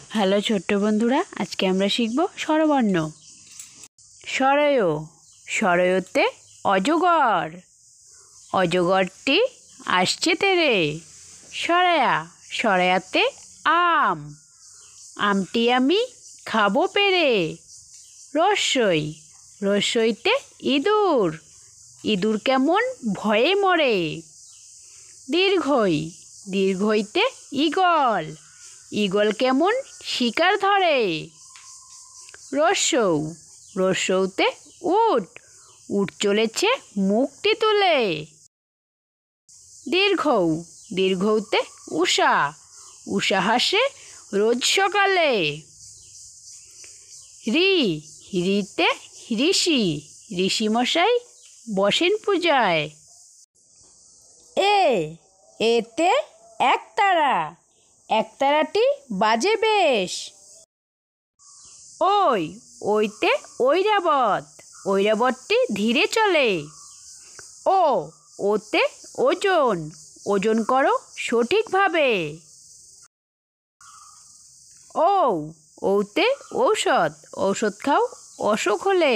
Hello ছোট্ট বন্ধুরা, আজকে আমরা শিখব স্বরবর্ণ। সরয়, সরয়তে অজগর, অজগরটি আসছে তেরে। সরায়া, সরায়াতে আম, আমটি আমি খাবো পেরে। রস্যই, রস্যইতে ইঁদুর, ইঁদুর কেমন ভয়ে মরে। দীর্ঘই, দীর্ঘইতে ঈগল, ঈগল কেমন শিকার ধরে। রস্যৌ, রস্যৌতে উট, উট চলেছে মুখটি তুলে। দীর্ঘৌ, দীর্ঘৌতে উষা, উষা হাসে রোজ সকালে। ঋ, ঋতে ঋষি, ঋষিমশাই বসেন পূজায়। এতে একতারা, একতারাটি বাজে বেশ। ওইতে ঐরাবত, ঐরাবতটি ধীরে চলে। ওতে ওজন, ওজন করো সঠিকভাবে। ঔতে ঔষধ, ঔষধ খাও অসুখ হলে।